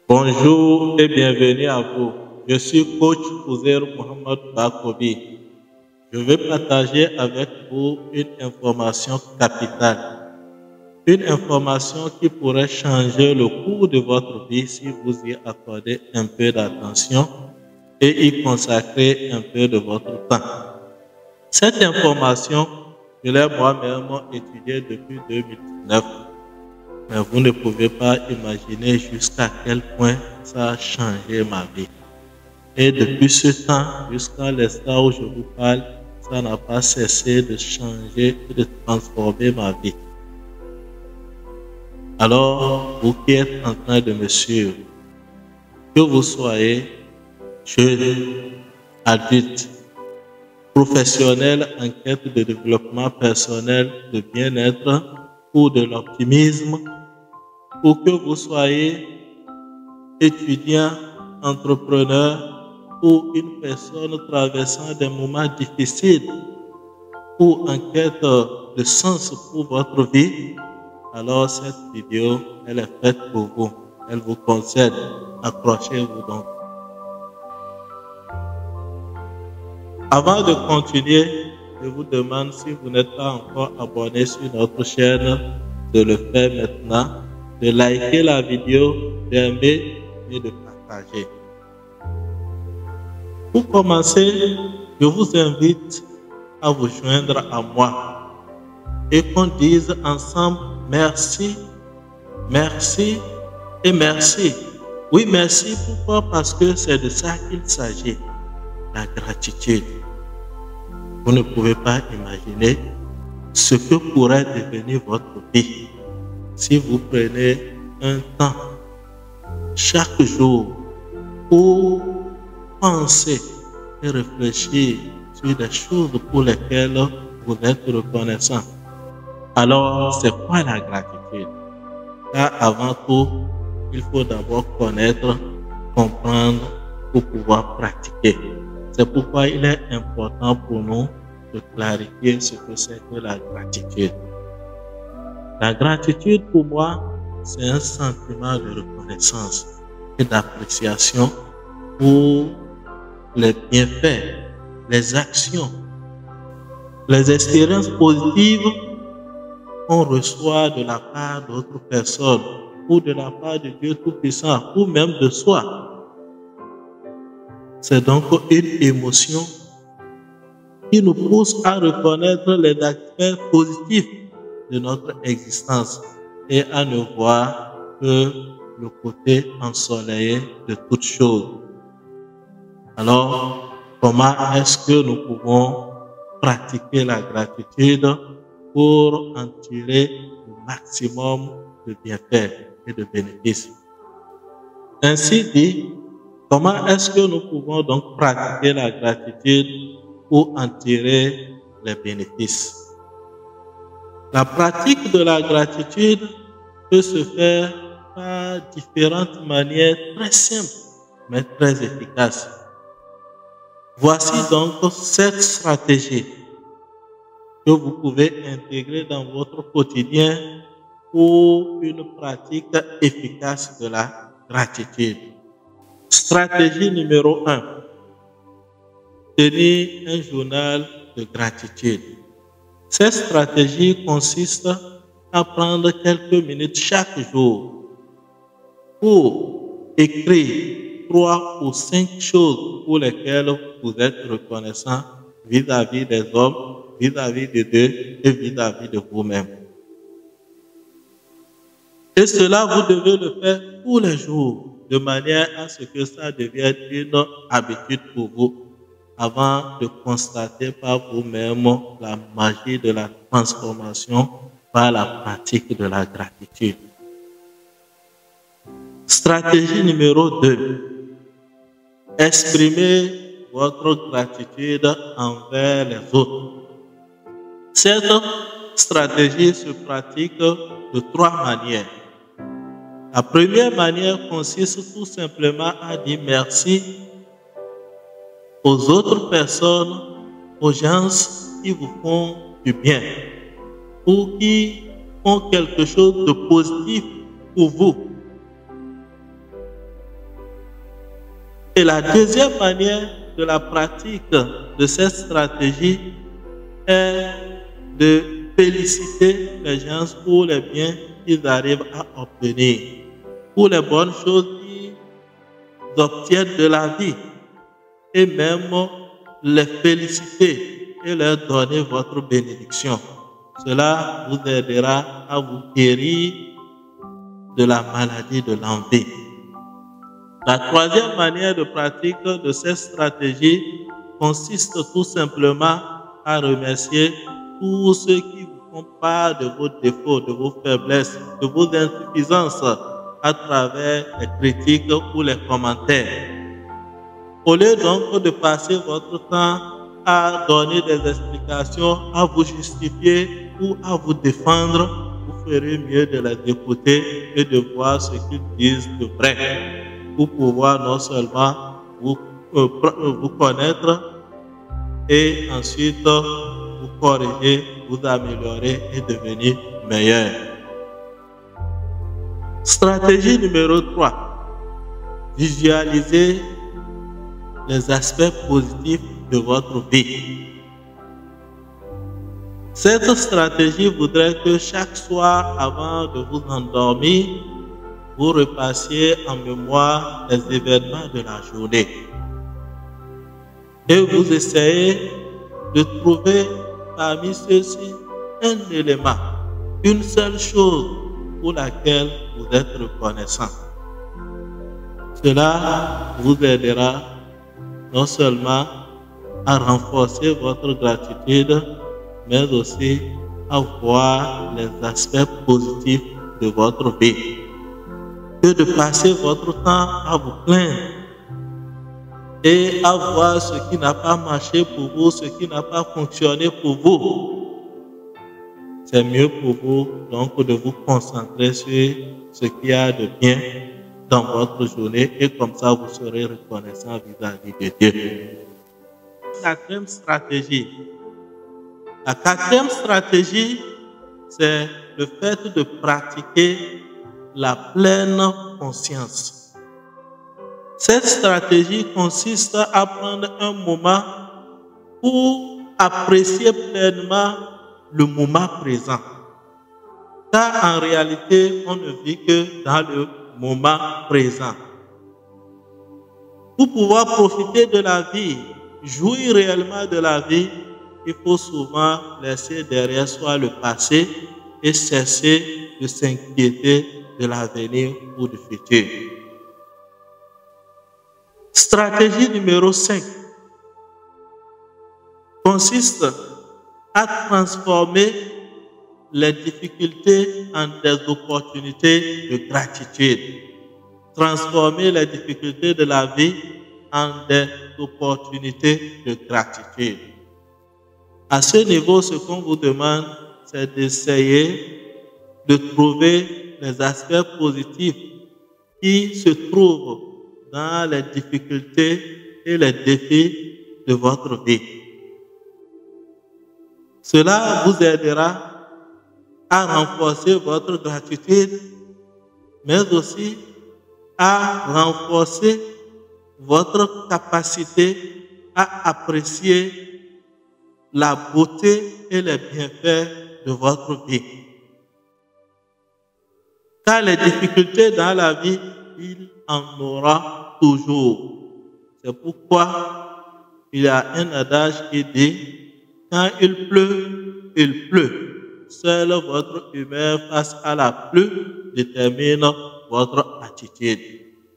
Bonjour et bienvenue à vous. Je suis coach Ouzer Mohamed Bakobi. Je vais partager avec vous une information capitale. Une information qui pourrait changer le cours de votre vie si vous y accordez un peu d'attention et y consacrez un peu de votre temps. Cette information, je l'ai moi-même étudiée depuis 2019. Mais vous ne pouvez pas imaginer jusqu'à quel point ça a changé ma vie. Et depuis ce temps, jusqu'à l'instant où je vous parle, ça n'a pas cessé de changer et de transformer ma vie. Alors, vous qui êtes en train de me suivre, que vous soyez jeune, adulte, professionnel en quête de développement personnel, de bien-être ou de l'optimisme, ou que vous soyez étudiant, entrepreneur ou une personne traversant des moments difficiles ou en quête de sens pour votre vie, alors cette vidéo, elle est faite pour vous. Elle vous concerne. Accrochez-vous donc. Avant de continuer, je vous demande, si vous n'êtes pas encore abonné sur notre chaîne, de le faire maintenant, de liker la vidéo, d'aimer et de partager. Pour commencer, je vous invite à vous joindre à moi et qu'on dise ensemble merci, merci et merci. Oui, merci. Pourquoi? Parce que c'est de ça qu'il s'agit, la gratitude. Vous ne pouvez pas imaginer ce que pourrait devenir votre vie si vous prenez un temps chaque jour pour penser et réfléchir sur des choses pour lesquelles vous êtes reconnaissant. Alors, c'est quoi la gratitude? Car avant tout, il faut d'abord connaître, comprendre pour pouvoir pratiquer. C'est pourquoi il est important pour nous de clarifier ce que c'est que la gratitude. La gratitude, pour moi, c'est un sentiment de reconnaissance et d'appréciation pour les bienfaits, les actions, les expériences positives qu'on reçoit de la part d'autres personnes ou de la part de Dieu Tout-Puissant ou même de soi. C'est donc une émotion qui nous pousse à reconnaître les aspects positifs de notre existence et à ne voir que le côté ensoleillé de toutes choses. Alors, comment est-ce que nous pouvons pratiquer la gratitude pour en tirer le maximum de bienfaits et de bénéfices? Ainsi dit, comment est-ce que nous pouvons donc pratiquer la gratitude pour en tirer les bénéfices? La pratique de la gratitude peut se faire par différentes manières très simples, mais très efficaces. Voici donc 7 stratégies que vous pouvez intégrer dans votre quotidien pour une pratique efficace de la gratitude. Stratégie numéro 1. Tenir un journal de gratitude. Cette stratégie consiste à prendre quelques minutes chaque jour pour écrire 3 ou 5 choses pour lesquelles vous êtes reconnaissant vis-à-vis des hommes, vis-à-vis de Dieu et vis-à-vis de vous-même. Et cela, vous devez le faire tous les jours, de manière à ce que ça devienne une habitude pour vous, avant de constater par vous-même la magie de la transformation par la pratique de la gratitude. Stratégie numéro 2. Exprimer votre gratitude envers les autres. Cette stratégie se pratique de 3 manières. La première manière consiste tout simplement à dire merci aux autres personnes, aux gens qui vous font du bien ou qui font quelque chose de positif pour vous. Et la deuxième manière de la pratique de cette stratégie est de féliciter les gens pour les biens qu'ils arrivent à obtenir, pour les bonnes choses qu'ils obtiennent de la vie, et même les féliciter et leur donner votre bénédiction. Cela vous aidera à vous guérir de la maladie de l'envie. La troisième manière de pratique de cette stratégie consiste tout simplement à remercier tous ceux qui vous font part de vos défauts, de vos faiblesses, de vos insuffisances à travers les critiques ou les commentaires. Au lieu donc de passer votre temps à donner des explications, à vous justifier ou à vous défendre, vous ferez mieux de les écouter et de voir ce qu'ils disent de vrai, pour pouvoir non seulement vous connaître et ensuite vous corriger, vous améliorer et devenir meilleur. Stratégie numéro 3. Visualisez les aspects positifs de votre vie. Cette stratégie voudrait que chaque soir, avant de vous endormir, vous repassiez en mémoire les événements de la journée. Et vous essayez de trouver parmi ceux-ci un élément, une seule chose pour laquelle vous êtes reconnaissant. Cela vous aidera non seulement à renforcer votre gratitude, mais aussi à voir les aspects positifs de votre vie. Que de passer votre temps à vous plaindre et à voir ce qui n'a pas marché pour vous, ce qui n'a pas fonctionné pour vous. C'est mieux pour vous donc de vous concentrer sur ce qu'il y a de bien dans votre journée et comme ça vous serez reconnaissant vis-à-vis de Dieu. Quatrième stratégie. La quatrième stratégie, c'est le fait de pratiquer la pleine conscience. Cette stratégie consiste à prendre un moment pour apprécier pleinement le moment présent. Car en réalité, on ne vit que dans le moment présent. Pour pouvoir profiter de la vie, jouir réellement de la vie, il faut souvent laisser derrière soi le passé et cesser de s'inquiéter de l'avenir ou du futur. Stratégie numéro 5 consiste à transformer les difficultés en des opportunités de gratitude. Transformer les difficultés de la vie en des opportunités de gratitude. À ce niveau, ce qu'on vous demande, c'est d'essayer de trouver les aspects positifs qui se trouvent dans les difficultés et les défis de votre vie. Cela vous aidera à renforcer votre gratitude, mais aussi à renforcer votre capacité à apprécier la beauté et les bienfaits de votre vie. Car les difficultés dans la vie, il en aura toujours. C'est pourquoi il y a un adage qui dit « Quand il pleut, il pleut. Seule votre humeur face à la pluie détermine votre attitude. »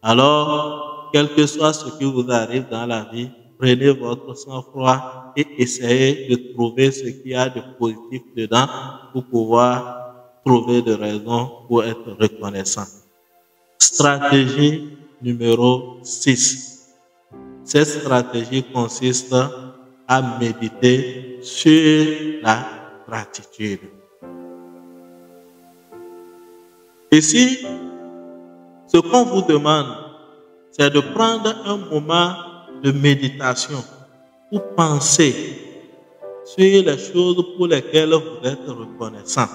Alors, quel que soit ce qui vous arrive dans la vie, prenez votre sang-froid et essayez de trouver ce qu'il y a de positif dedans pour pouvoir trouver des raisons pour être reconnaissant. Stratégie numéro 6. Cette stratégie consiste à méditer sur la gratitude. Ici, ce qu'on vous demande, c'est de prendre un moment de méditation pour penser sur les choses pour lesquelles vous êtes reconnaissant.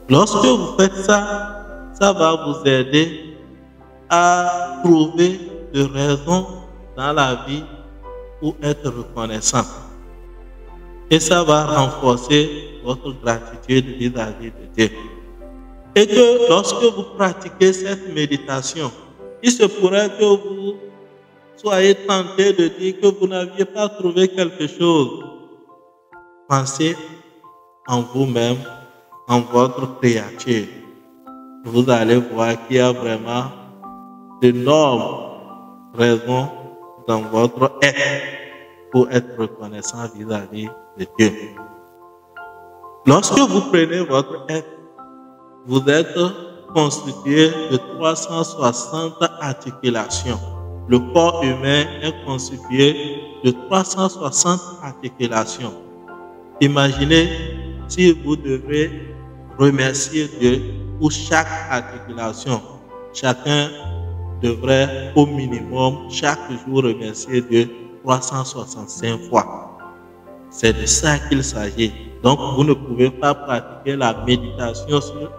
Lorsque vous faites ça, ça va vous aider à trouver de raisons dans la vie pour être reconnaissant. Et ça va renforcer votre gratitude vis-à-vis de Dieu. Et que lorsque vous pratiquez cette méditation, il se pourrait que vous soyez tenté de dire que vous n'aviez pas trouvé quelque chose. Pensez en vous-même, en votre créature. Vous allez voir qu'il y a vraiment d'énormes raisons dans votre être pour être reconnaissant vis-à-vis de Dieu. Lorsque vous prenez votre être, vous êtes constitué de 360 articulations. Le corps humain est constitué de 360 articulations. Imaginez si vous devez remercier Dieu pour chaque articulation. Chacun devrait au minimum chaque jour remercier Dieu 365 fois. C'est de ça qu'il s'agit. Donc vous ne pouvez pas pratiquer la méditation sur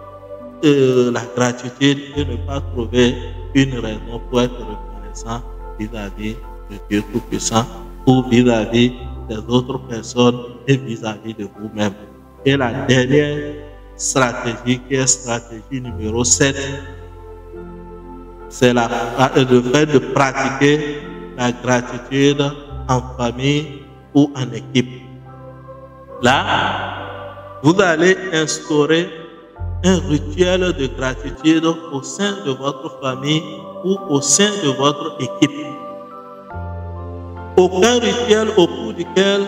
la gratitude et ne pas trouver une raison pour être reconnaissant vis-à-vis de Dieu Tout-Puissant ou vis-à-vis des autres personnes et vis-à-vis de vous-même. Et la dernière stratégie, qui est stratégie numéro 7, c'est le fait de pratiquer la gratitude en famille ou en équipe. Là, vous allez instaurer un rituel de gratitude au sein de votre famille ou au sein de votre équipe. Aucun rituel au cours duquel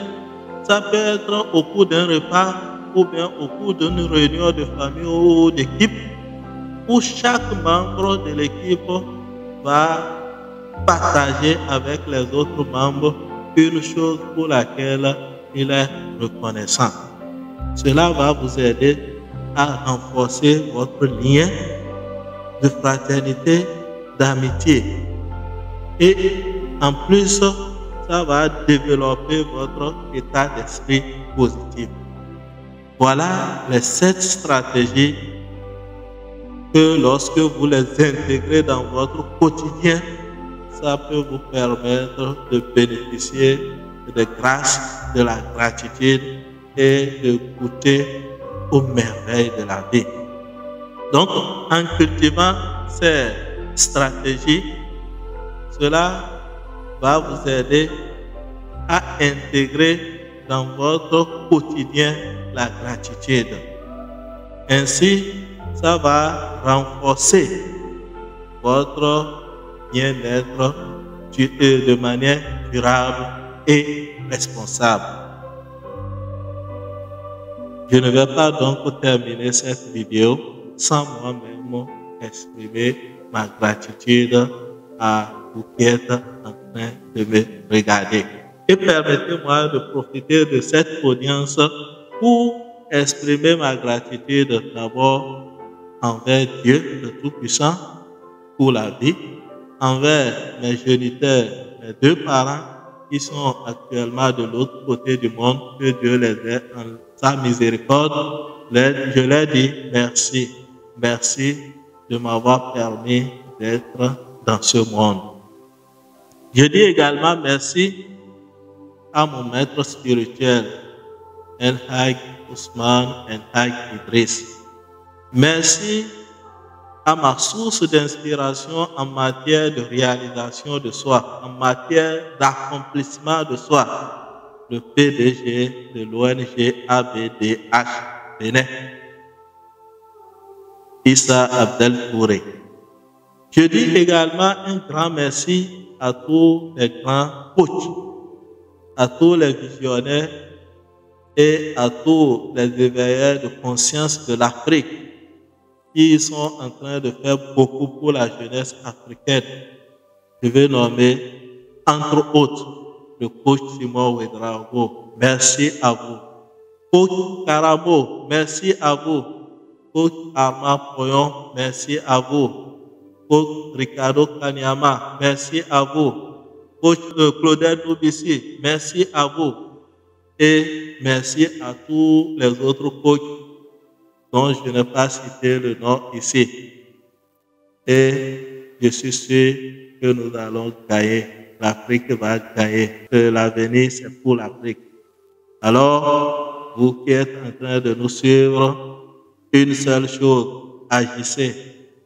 ça peut être au cours d'un repas ou bien au cours d'une réunion de famille ou d'équipe où chaque membre de l'équipe va partager avec les autres membres une chose pour laquelle il est reconnaissant. Cela va vous aider à renforcer votre lien de fraternité, d'amitié. Et en plus, ça va développer votre état d'esprit positif. Voilà les 7 stratégies que lorsque vous les intégrez dans votre quotidien, ça peut vous permettre de bénéficier des grâces, de la gratitude et de goûter aux merveilles de la vie. Donc, en cultivant ces stratégies, cela va vous aider à intégrer dans votre quotidien la gratitude. Ainsi, ça va renforcer votre bien-être de manière durable et responsable. Je ne vais pas donc terminer cette vidéo sans moi-même exprimer ma gratitude à vous qui êtes en train de me regarder. Et permettez-moi de profiter de cette audience pour exprimer ma gratitude d'abord envers Dieu le Tout-Puissant pour la vie, envers mes géniteurs, mes 2 parents qui sont actuellement de l'autre côté du monde, que Dieu les ait en sa miséricorde. Je leur dis merci. Merci de m'avoir permis d'être dans ce monde. Je dis également merci à mon maître spirituel, El Haj Ousmane El Haj Idriss. Merci à ma source d'inspiration en matière de réalisation de soi, en matière d'accomplissement de soi, le PDG de l'ONG ABDH Bénin, Issa Abdel Touré. Je dis également un grand merci à tous les grands coachs, à tous les visionnaires et à tous les éveilleurs de conscience de l'Afrique qui sont en train de faire beaucoup pour la jeunesse africaine. Je vais nommer, entre autres, le coach Simon Ouedraogo. Merci à vous. Coach Karamo, merci à vous. Coach Armand Poyon, merci à vous. Coach Ricardo Kanyama, merci à vous. Coach Claudel Noubissi, merci à vous. Et merci à tous les autres coachs dont je n'ai pas cité le nom ici. Et je suis sûr que nous allons gagner. L'Afrique va gagner. Que l'avenir, c'est pour l'Afrique. Alors, vous qui êtes en train de nous suivre, une seule chose, agissez.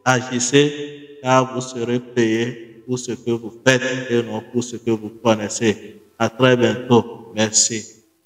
Agissez, car vous serez payés pour ce que vous faites et non pour ce que vous connaissez. À très bientôt. Merci.